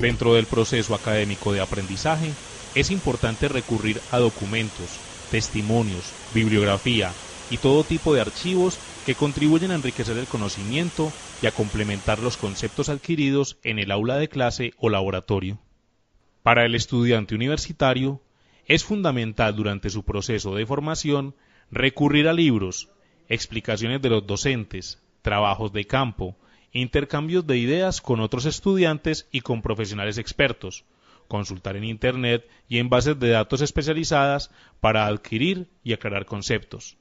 Dentro del proceso académico de aprendizaje, es importante recurrir a documentos, testimonios, bibliografía y todo tipo de archivos que contribuyen a enriquecer el conocimiento y a complementar los conceptos adquiridos en el aula de clase o laboratorio. Para el estudiante universitario, es fundamental durante su proceso de formación recurrir a libros, explicaciones de los docentes, trabajos de campo, intercambios de ideas con otros estudiantes y con profesionales expertos, consultar en Internet y en bases de datos especializadas para adquirir y aclarar conceptos.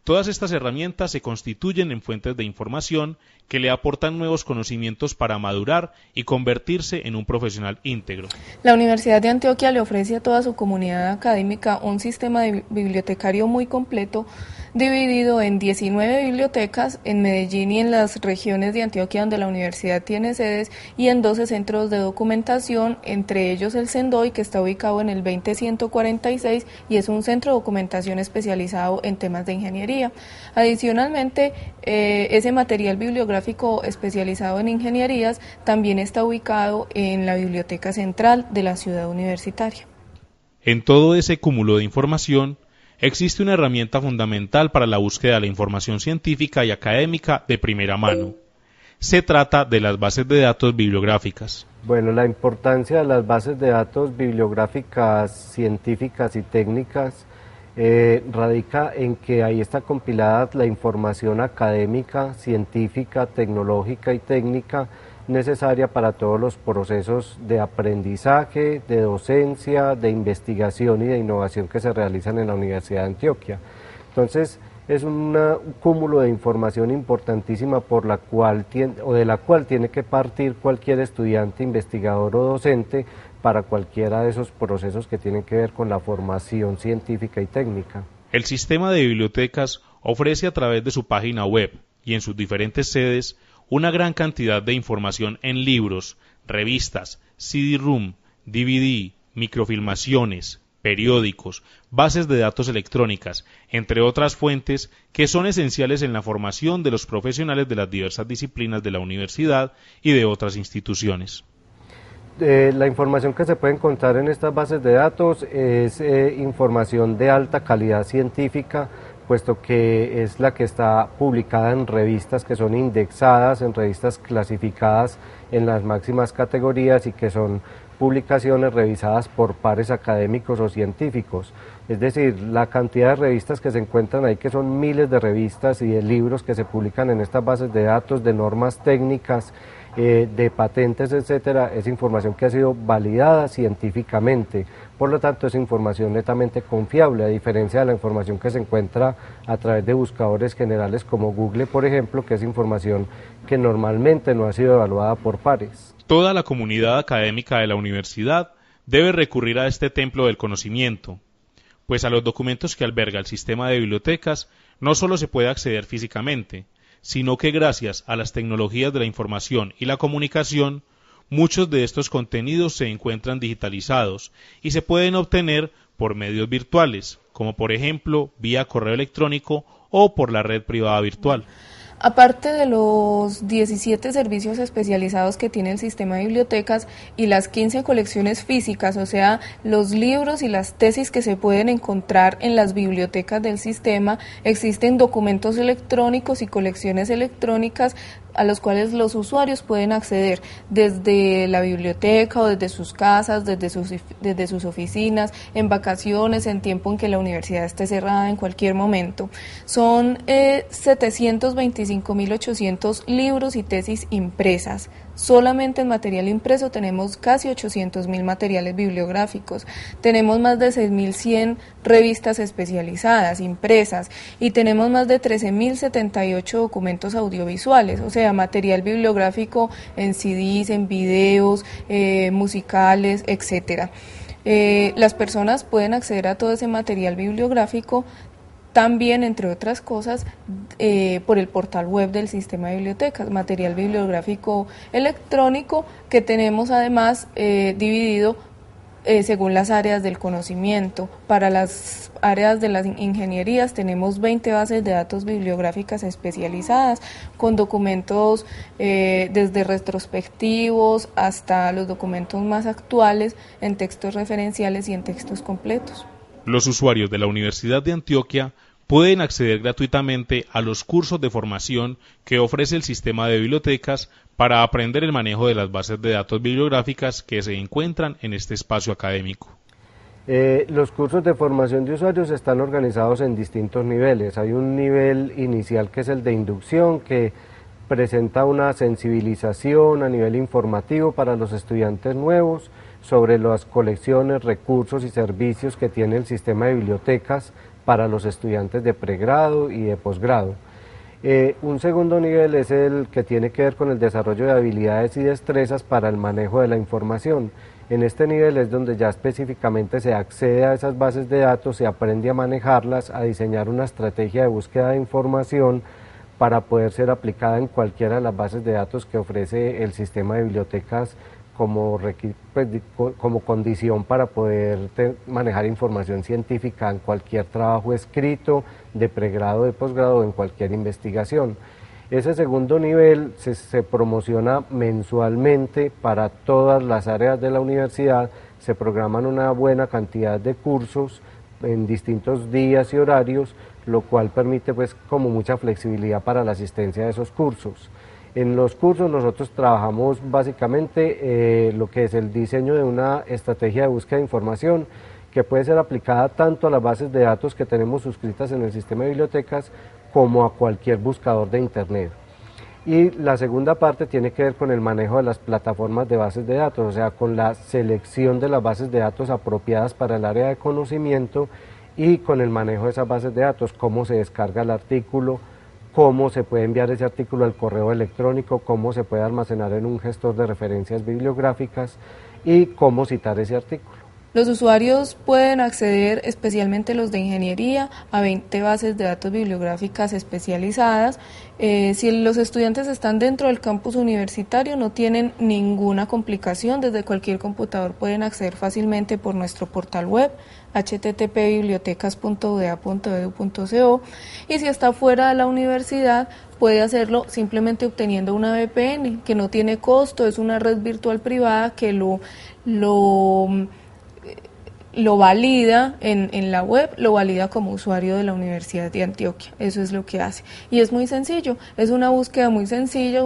Todas estas herramientas se constituyen en fuentes de información que le aportan nuevos conocimientos para madurar y convertirse en un profesional íntegro. La Universidad de Antioquia le ofrece a toda su comunidad académica un sistema bibliotecario muy completo, dividido en 19 bibliotecas en Medellín y en las regiones de Antioquia donde la universidad tiene sedes, y en 12 centros de documentación, entre ellos el Sendoy, que está ubicado en el 20146 y es un centro de documentación especializado en temas de ingeniería. Adicionalmente, ese material bibliográfico especializado en ingenierías también está ubicado en la Biblioteca Central de la ciudad universitaria. En todo ese cúmulo de información, existe una herramienta fundamental para la búsqueda de la información científica y académica de primera mano. Se trata de las bases de datos bibliográficas. Bueno, la importancia de las bases de datos bibliográficas científicas y técnicas radica en que ahí está compilada la información académica, científica, tecnológica y técnica necesaria para todos los procesos de aprendizaje, de docencia, de investigación y de innovación que se realizan en la Universidad de Antioquia. Entonces, es un cúmulo de información importantísima de la cual tiene que partir cualquier estudiante, investigador o docente para cualquiera de esos procesos que tienen que ver con la formación científica y técnica. El sistema de bibliotecas ofrece a través de su página web y en sus diferentes sedes una gran cantidad de información en libros, revistas, CD-ROOM, DVD, microfilmaciones, periódicos, bases de datos electrónicas, entre otras fuentes que son esenciales en la formación de los profesionales de las diversas disciplinas de la universidad y de otras instituciones. La información que se puede encontrar en estas bases de datos es información de alta calidad científica, puesto que es la que está publicada en revistas que son indexadas, en revistas clasificadas en las máximas categorías y que son publicaciones revisadas por pares académicos o científicos. Es decir, la cantidad de revistas que se encuentran ahí, que son miles de revistas y de libros que se publican en estas bases de datos, de normas técnicas, de patentes, etcétera, es información que ha sido validada científicamente. Por lo tanto, es información netamente confiable, a diferencia de la información que se encuentra a través de buscadores generales como Google, por ejemplo, que es información que normalmente no ha sido evaluada por pares. Toda la comunidad académica de la universidad debe recurrir a este templo del conocimiento, pues a los documentos que alberga el sistema de bibliotecas no solo se puede acceder físicamente, sino que gracias a las tecnologías de la información y la comunicación, muchos de estos contenidos se encuentran digitalizados y se pueden obtener por medios virtuales, como por ejemplo vía correo electrónico o por la red privada virtual. Aparte de los 17 servicios especializados que tiene el sistema de bibliotecas y las 15 colecciones físicas, o sea, los libros y las tesis que se pueden encontrar en las bibliotecas del sistema, existen documentos electrónicos y colecciones electrónicas a los cuales los usuarios pueden acceder desde la biblioteca o desde sus casas, desde sus oficinas, en vacaciones, en tiempo en que la universidad esté cerrada en cualquier momento. Son 725.800 libros y tesis impresas. Solamente en material impreso tenemos casi 800.000 materiales bibliográficos, tenemos más de 6.100 revistas especializadas, impresas, y tenemos más de 13.078 documentos audiovisuales, o sea, material bibliográfico en CDs, en videos, musicales, etcétera. Las personas pueden acceder a todo ese material bibliográfico también, entre otras cosas, por el portal web del sistema de bibliotecas, material bibliográfico electrónico que tenemos además dividido según las áreas del conocimiento. Para las áreas de las ingenierías tenemos 20 bases de datos bibliográficas especializadas con documentos desde retrospectivos hasta los documentos más actuales en textos referenciales y en textos completos. Los usuarios de la Universidad de Antioquia pueden acceder gratuitamente a los cursos de formación que ofrece el sistema de bibliotecas para aprender el manejo de las bases de datos bibliográficas que se encuentran en este espacio académico. Los cursos de formación de usuarios están organizados en distintos niveles. Hay un nivel inicial que es el de inducción, que presenta una sensibilización a nivel informativo para los estudiantes nuevos sobre las colecciones, recursos y servicios que tiene el sistema de bibliotecas para los estudiantes de pregrado y de posgrado. Un segundo nivel es el que tiene que ver con el desarrollo de habilidades y destrezas para el manejo de la información. En este nivel es donde ya específicamente se accede a esas bases de datos, se aprende a manejarlas, a diseñar una estrategia de búsqueda de información para poder ser aplicada en cualquiera de las bases de datos que ofrece el sistema de bibliotecas como condición para poder manejar información científica en cualquier trabajo escrito, de pregrado, de posgrado o en cualquier investigación. Ese segundo nivel se promociona mensualmente para todas las áreas de la universidad, se programan una buena cantidad de cursos en distintos días y horarios, lo cual permite como mucha flexibilidad para la asistencia de esos cursos. En los cursos nosotros trabajamos básicamente lo que es el diseño de una estrategia de búsqueda de información que puede ser aplicada tanto a las bases de datos que tenemos suscritas en el sistema de bibliotecas como a cualquier buscador de internet. Y la segunda parte tiene que ver con el manejo de las plataformas de bases de datos, o sea, con la selección de las bases de datos apropiadas para el área de conocimiento y con el manejo de esas bases de datos, cómo se descarga el artículo, cómo se puede enviar ese artículo al correo electrónico, cómo se puede almacenar en un gestor de referencias bibliográficas y cómo citar ese artículo. Los usuarios pueden acceder, especialmente los de ingeniería, a 20 bases de datos bibliográficas especializadas. Si los estudiantes están dentro del campus universitario, no tienen ninguna complicación. Desde cualquier computador pueden acceder fácilmente por nuestro portal web, http://bibliotecas.udea.edu.co, y si está fuera de la universidad, puede hacerlo simplemente obteniendo una VPN, que no tiene costo, es una red virtual privada que lo valida en la web, lo valida como usuario de la Universidad de Antioquia. Eso es lo que hace. Y es muy sencillo, es una búsqueda muy sencilla.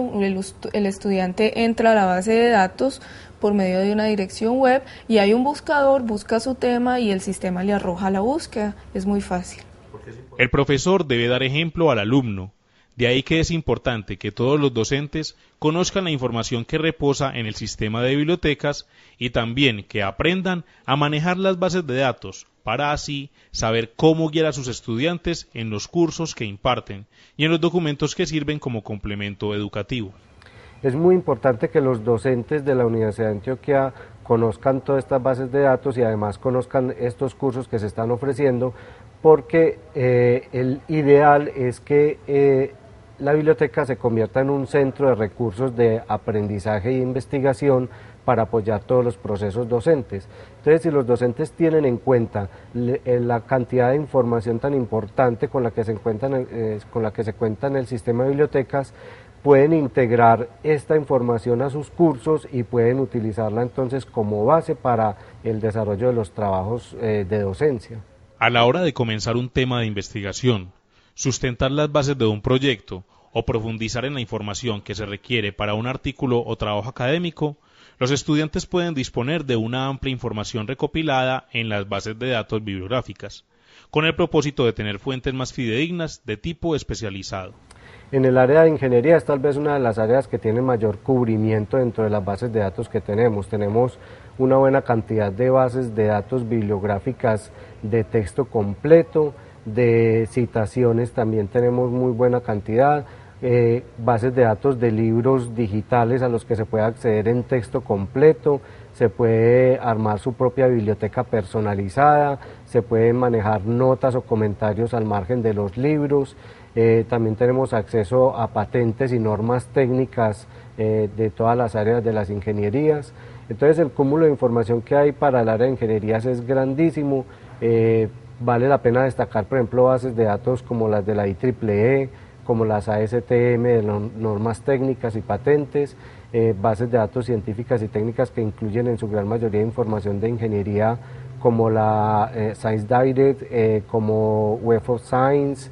El estudiante entra a la base de datos por medio de una dirección web y hay un buscador, busca su tema y el sistema le arroja la búsqueda. Es muy fácil. El profesor debe dar ejemplo al alumno. De ahí que es importante que todos los docentes conozcan la información que reposa en el sistema de bibliotecas y también que aprendan a manejar las bases de datos para así saber cómo guiar a sus estudiantes en los cursos que imparten y en los documentos que sirven como complemento educativo. Es muy importante que los docentes de la Universidad de Antioquia conozcan todas estas bases de datos y además conozcan estos cursos que se están ofreciendo, porque el ideal es que la biblioteca se convierta en un centro de recursos de aprendizaje e investigación para apoyar todos los procesos docentes. Entonces, si los docentes tienen en cuenta la cantidad de información tan importante con la que se cuenta en el sistema de bibliotecas, pueden integrar esta información a sus cursos y pueden utilizarla entonces como base para el desarrollo de los trabajos de docencia. A la hora de comenzar un tema de investigación, sustentar las bases de un proyecto o profundizar en la información que se requiere para un artículo o trabajo académico, los estudiantes pueden disponer de una amplia información recopilada en las bases de datos bibliográficas, con el propósito de tener fuentes más fidedignas de tipo especializado. En el área de ingeniería es tal vez una de las áreas que tiene mayor cubrimiento dentro de las bases de datos que tenemos. Tenemos una buena cantidad de bases de datos bibliográficas de texto completo, de citaciones también tenemos muy buena cantidad, bases de datos de libros digitales a los que se puede acceder en texto completo, se puede armar su propia biblioteca personalizada, se pueden manejar notas o comentarios al margen de los libros, también tenemos acceso a patentes y normas técnicas de todas las áreas de las ingenierías Entonces el cúmulo de información que hay para el área de ingenierías es grandísimo. Vale la pena destacar, por ejemplo, bases de datos como las de la IEEE, como las ASTM de normas técnicas y patentes, bases de datos científicas y técnicas que incluyen en su gran mayoría información de ingeniería como la Science Direct, como Web of Science,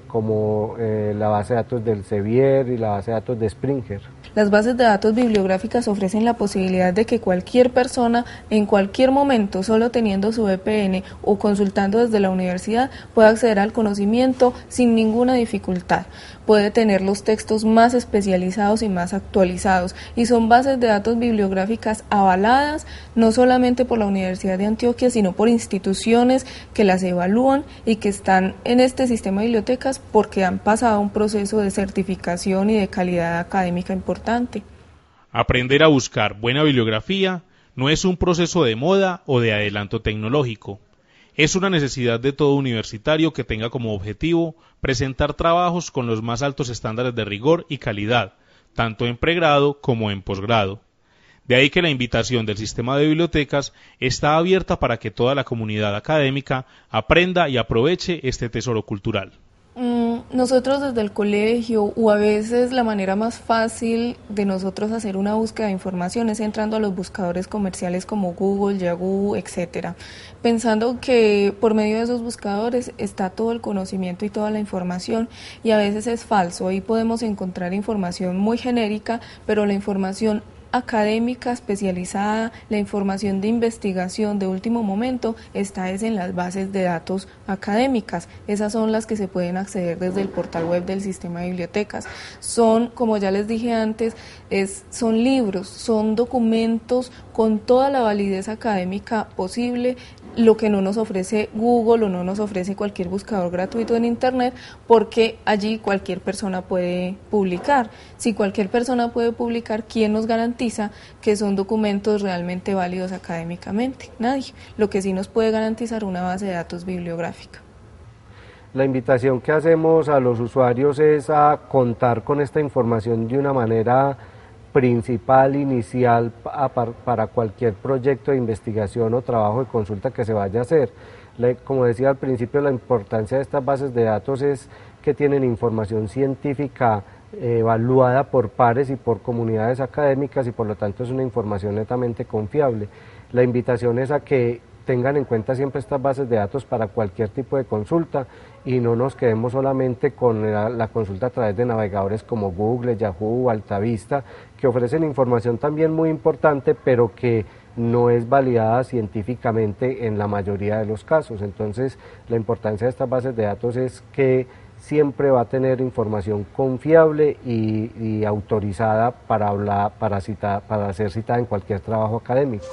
como la base de datos del Sevier y la base de datos de Springer. Las bases de datos bibliográficas ofrecen la posibilidad de que cualquier persona, en cualquier momento, solo teniendo su VPN o consultando desde la universidad, pueda acceder al conocimiento sin ninguna dificultad. Puede tener los textos más especializados y más actualizados, y son bases de datos bibliográficas avaladas no solamente por la Universidad de Antioquia, sino por instituciones que las evalúan y que están en este sistema de bibliotecas porque han pasado un proceso de certificación y de calidad académica importante. Aprender a buscar buena bibliografía no es un proceso de moda o de adelanto tecnológico. Es una necesidad de todo universitario que tenga como objetivo presentar trabajos con los más altos estándares de rigor y calidad, tanto en pregrado como en posgrado. De ahí que la invitación del sistema de bibliotecas está abierta para que toda la comunidad académica aprenda y aproveche este tesoro cultural. Nosotros desde el colegio, o a veces la manera más fácil de nosotros hacer una búsqueda de información es entrando a los buscadores comerciales como Google, Yahoo, etcétera, pensando que por medio de esos buscadores está todo el conocimiento y toda la información, y a veces es falso. Ahí podemos encontrar información muy genérica, pero la información académica especializada, la información de investigación de último momento está en las bases de datos académicas. Esas son las que se pueden acceder desde el portal web del sistema de bibliotecas. Son, como ya les dije antes, son libros, son documentos con toda la validez académica posible, lo que no nos ofrece Google o no nos ofrece cualquier buscador gratuito en Internet, porque allí cualquier persona puede publicar. Si cualquier persona puede publicar, ¿quién nos garantiza que son documentos realmente válidos académicamente? Nadie. Lo que sí nos puede garantizar una base de datos bibliográfica. La invitación que hacemos a los usuarios es a contar con esta información de una manera principal, inicial, para cualquier proyecto de investigación o trabajo de consulta que se vaya a hacer. Como decía al principio, la importancia de estas bases de datos es que tienen información científica evaluada por pares y por comunidades académicas, y por lo tanto es una información netamente confiable. La invitación es a que tengan en cuenta siempre estas bases de datos para cualquier tipo de consulta y no nos quedemos solamente con la consulta a través de navegadores como Google, Yahoo, Altavista, que ofrecen información también muy importante, pero que no es validada científicamente en la mayoría de los casos. Entonces, la importancia de estas bases de datos es que siempre va a tener información confiable y autorizada para ser citada en cualquier trabajo académico.